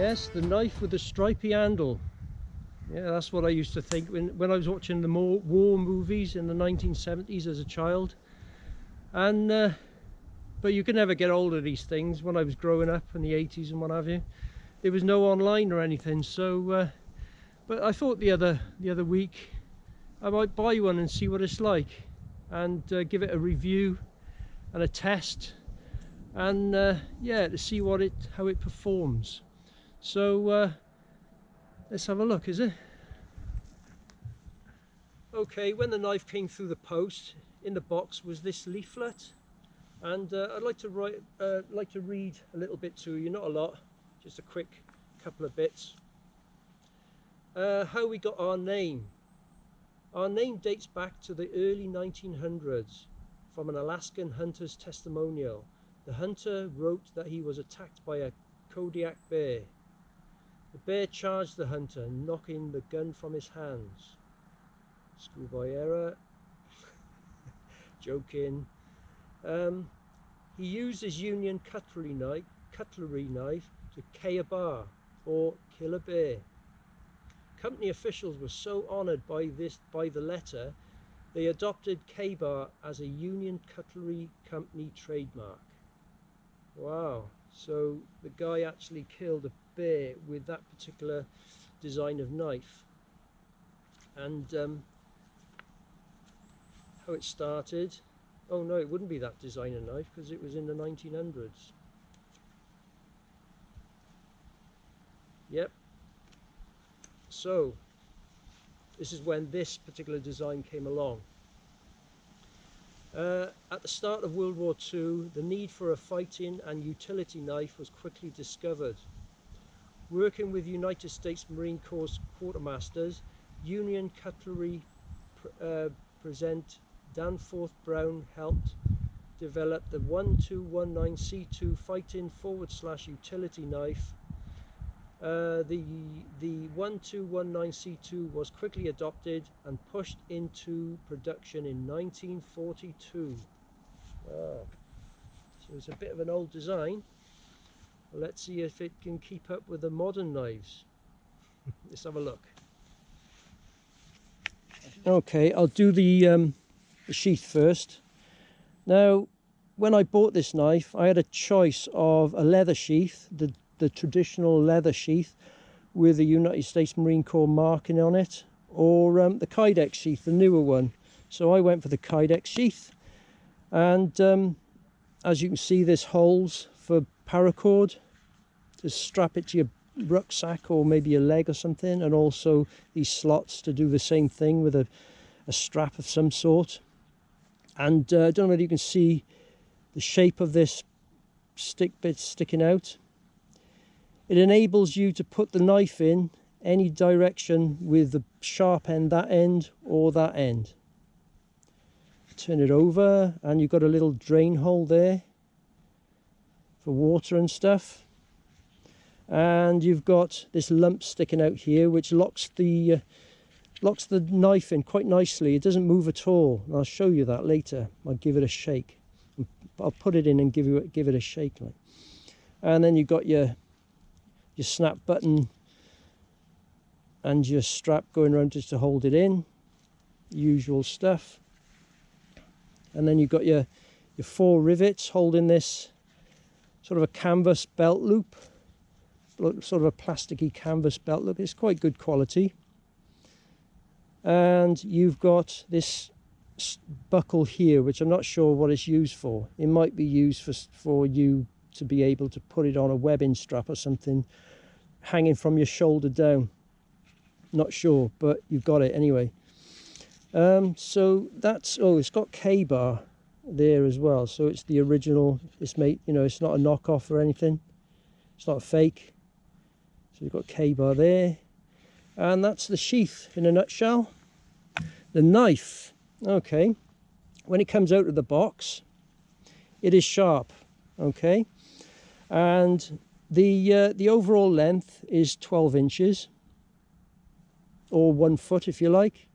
Yes, the knife with the stripy handle. Yeah, that's what I used to think when I was watching the war movies in the 1970s as a child. And but you could never get hold of these things when I was growing up in the 80s and what have you. There was no online or anything, so but I thought the other week I might buy one and see what it's like, and give it a review and a test, and yeah, to see how it performs. So let's have a look, is it? Okay, when the knife came through the post, in the box was this leaflet, and I'd like to read a little bit to you, not a lot, just a quick couple of bits. How we got our name. Our name dates back to the early 1900s from an Alaskan hunter's testimonial. The hunter wrote that he was attacked by a Kodiak bear. The bear charged the hunter, knocking the gun from his hands. Schoolboy error. Joking. He used his Union cutlery knife to K a bar, or kill a bear. Company officials were so honoured by the letter, they adopted K-bar as a Union Cutlery Company trademark. Wow, so the guy actually killed a bear with that particular design of knife. And how it started, oh no, it wouldn't be that design of knife because it was in the 1900s. Yep. So this is when this particular design came along. At the start of World War II, the need for a fighting and utility knife was quickly discovered. Working with United States Marine Corps quartermasters, Union Cutlery President Danforth Brown helped develop the 1219C2 fighting / utility knife. The 1219C2 was quickly adopted and pushed into production in 1942. Wow. So it's a bit of an old design. Well, let's see if it can keep up with the modern knives. Let's have a look. Okay, I'll do the sheath first. Now, when I bought this knife, I had a choice of a leather sheath, the traditional leather sheath with the United States Marine Corps marking on it, or the Kydex sheath, the newer one. So I went for the Kydex sheath, and as you can see, there's holes for paracord to strap it to your rucksack or maybe your leg or something, and also these slots to do the same thing with a strap of some sort. And I don't know whether you can see the shape of this stick bit sticking out. It enables you to put the knife in any direction with the sharp end, that end or that end. Turn it over and you've got a little drain hole there for water and stuff. And you've got this lump sticking out here which locks the knife in quite nicely. It doesn't move at all. I'll show you that later. I'll give it a shake. I'll put it in and give it a shake. And then you've got your snap button and your strap going around just to hold it in, usual stuff. And then you've got your 4 rivets holding this sort of a canvas belt loop, sort of a plasticky canvas belt loop. It's quite good quality. And you've got this buckle here, which I'm not sure what it's used for. It might be used for you to be able to put it on a webbing strap or something hanging from your shoulder down. Not sure, but you've got it anyway. So that's, oh, it's got K-bar there as well, so it's the original. It's made, you know, it's not a knockoff or anything, it's not a fake. So you've got K-bar there, and that's the sheath in a nutshell. The knife, okay, when it comes out of the box, it is sharp, okay, and the overall length is 12 inches, or 1 foot if you like,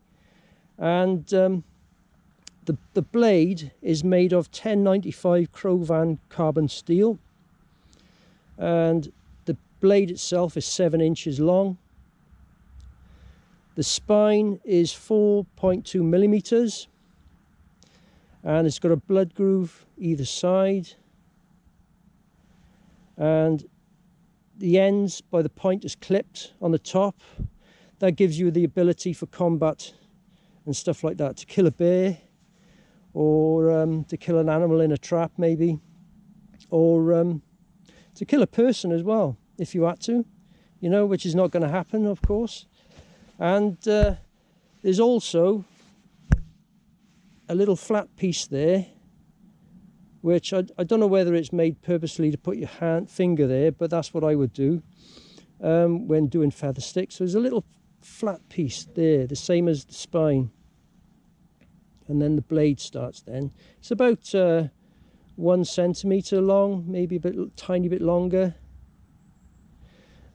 and the blade is made of 1095 Crovan carbon steel, and blade itself is 7 inches long. The spine is 4.2 millimeters, and it's got a blood groove either side, and the ends by the point is clipped on the top. That gives you the ability for combat and stuff like that, to kill a bear, or to kill an animal in a trap maybe, or to kill a person as well if you had to, you know, which is not going to happen, of course. And there's also a little flat piece there, which I don't know whether it's made purposely to put your finger there, but that's what I would do when doing feather sticks. So there's a little flat piece there, the same as the spine, and then the blade starts then. It's about 1 centimeter long, maybe tiny bit longer.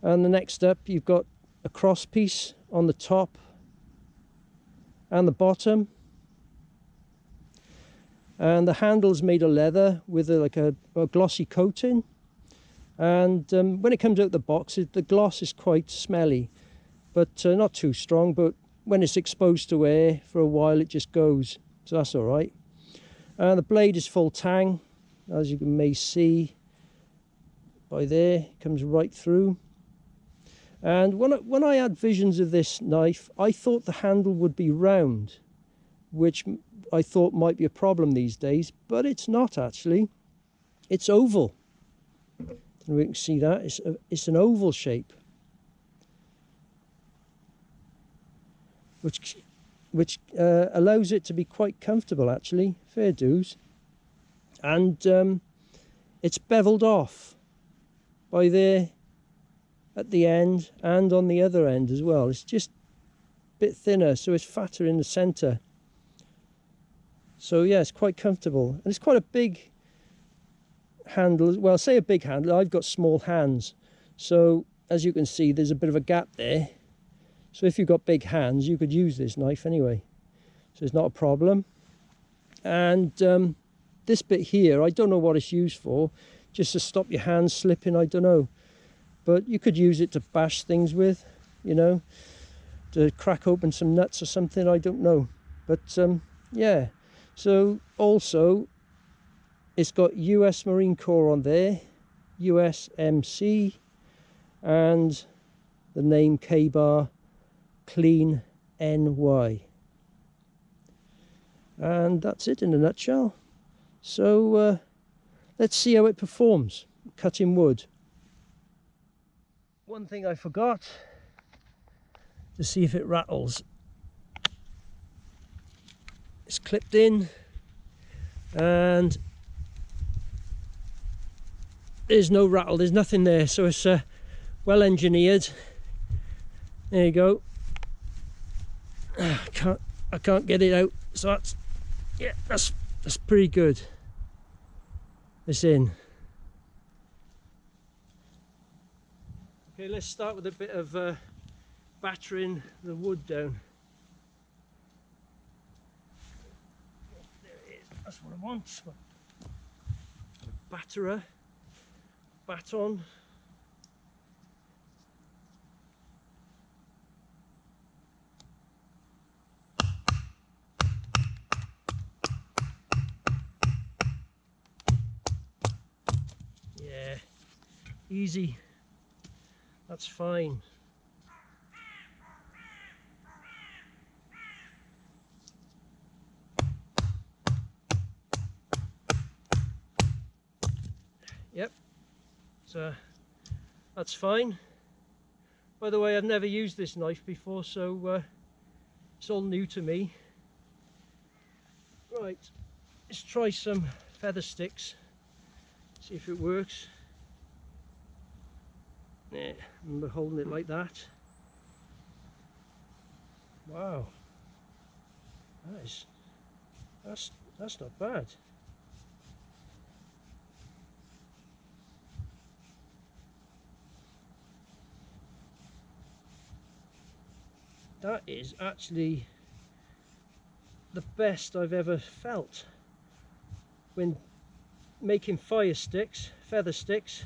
And the next up, you've got a cross piece on the top and the bottom, and the handle's made of leather with like a glossy coating. And when it comes out the box, the gloss is quite smelly, but not too strong. But when it's exposed to air for a while, it just goes, so that's all right. And the blade is full tang, as you may see by there. It comes right through. And when I had visions of this knife, I thought the handle would be round, which I thought might be a problem these days, but it's not actually. It's oval. And we can see that it's an oval shape, which allows it to be quite comfortable actually, fair dues. And it's beveled off by there at the end and on the other end as well. It's just a bit thinner, so it's fatter in the center. So yeah, it's quite comfortable, and it's quite a big handle. Well, say a big handle. I've got small hands, so as you can see, there's a bit of a gap there. So if you've got big hands, you could use this knife anyway, so it's not a problem. And this bit here, I don't know what it's used for, just to stop your hands slipping, I don't know. But you could use it to bash things with, you know, to crack open some nuts or something, I don't know. But yeah, so also it's got US Marine Corps on there, USMC, and the name K-Bar Clean NY. And that's it in a nutshell. So let's see how it performs cutting wood. One thing I forgot, to see if it rattles. It's clipped in, and there's no rattle, there's nothing there, so it's well engineered. There you go. I can't get it out, so that's pretty good. It's in. Okay, let's start with a bit of battering the wood down. There it is, that's what I want. Batterer, baton. Yeah, easy. That's fine. Yep, so that's fine. By the way, I've never used this knife before, so it's all new to me. Right, let's try some feather sticks, see if it works. Yeah, remember holding it like that. Wow, that's not bad. That is actually the best I've ever felt when making fire sticks, feather sticks.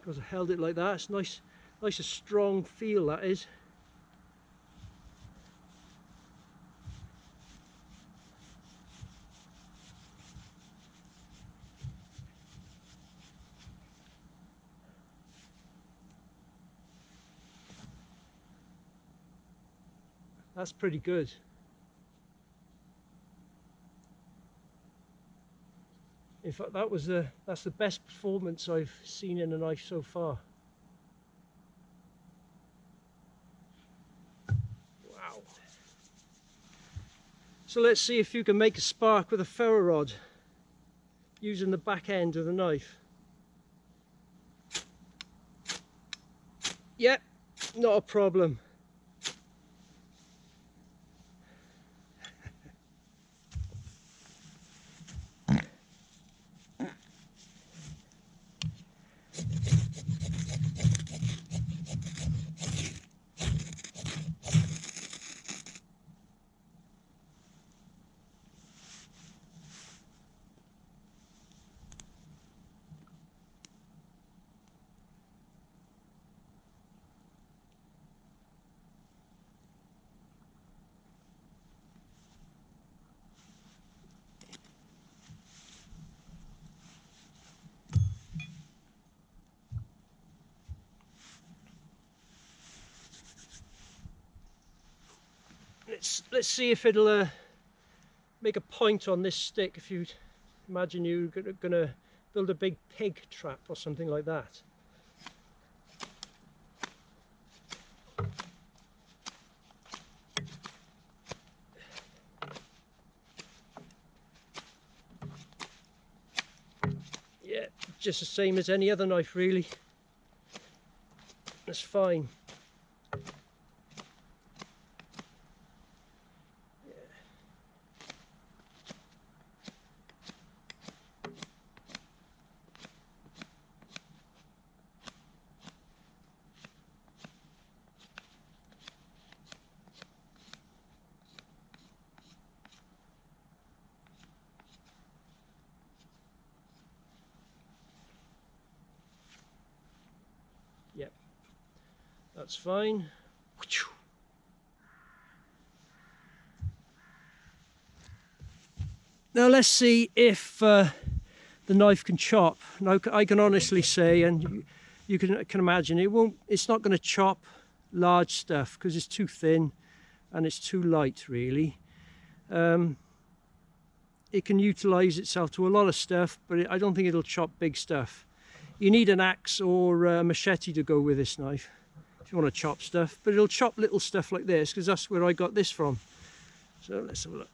because I held it like that. It's nice, nice, a strong feel that is. That's pretty good. In fact, that's the best performance I've seen in a knife so far. Wow. So let's see if you can make a spark with a ferro rod using the back end of the knife. Yep, not a problem. Let's see if it'll make a point on this stick. If you imagine you're gonna build a big pig trap or something like that. Yeah, just the same as any other knife really. That's fine. Yep, that's fine. Now let's see if the knife can chop. Now I can honestly say, and you can imagine, it's not going to chop large stuff because it's too thin and it's too light really. It can utilize itself to a lot of stuff, but I don't think it'll chop big stuff. You need an axe or a machete to go with this knife if you want to chop stuff, but it'll chop little stuff like this because that's where I got this from. So let's have a look.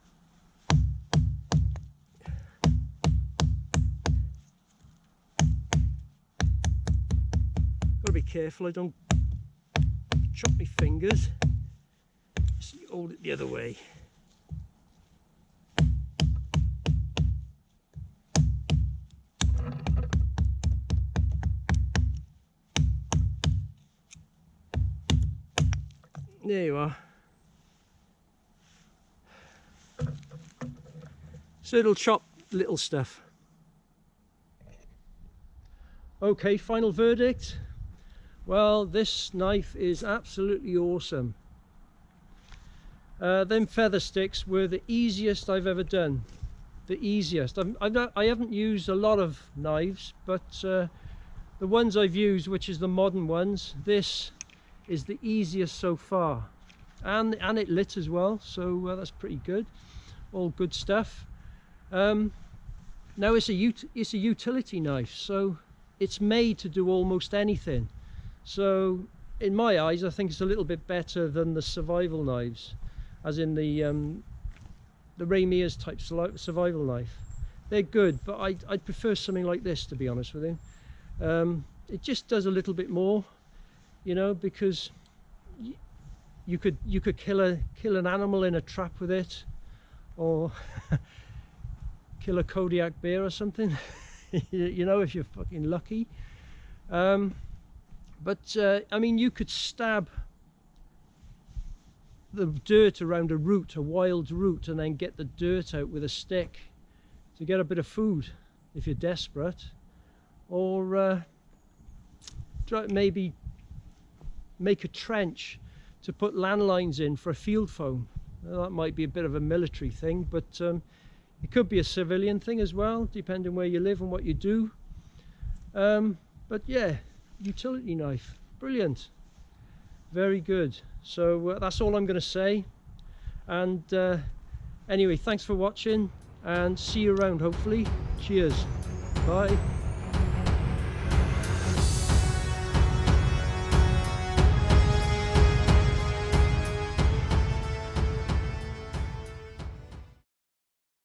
Gotta be careful I don't chop my fingers. So you hold it the other way. There you are. So it'll chop little stuff. Okay, final verdict. Well, this knife is absolutely awesome. Them feather sticks were the easiest I've ever done. The easiest. I haven't used a lot of knives, but the ones I've used, which is the modern ones, this is the easiest so far, and it lit as well, so that's pretty good. All good stuff. Now it's a utility knife, so it's made to do almost anything. So in my eyes, I think it's a little bit better than the survival knives, as in the Ramiers type survival knife. They're good, but I'd prefer something like this, to be honest with you. It just does a little bit more, you know, because you could kill an animal in a trap with it, or kill a Kodiak bear or something. You know, if you're fucking lucky. But I mean, you could stab the dirt around a root, a wild root, and then get the dirt out with a stick to get a bit of food if you're desperate. Or maybe make a trench to put landlines in for a field phone. Well, that might be a bit of a military thing, but it could be a civilian thing as well, depending where you live and what you do. But yeah, utility knife, brilliant, very good. So that's all I'm going to say. And anyway, thanks for watching, and see you around hopefully. Cheers, bye.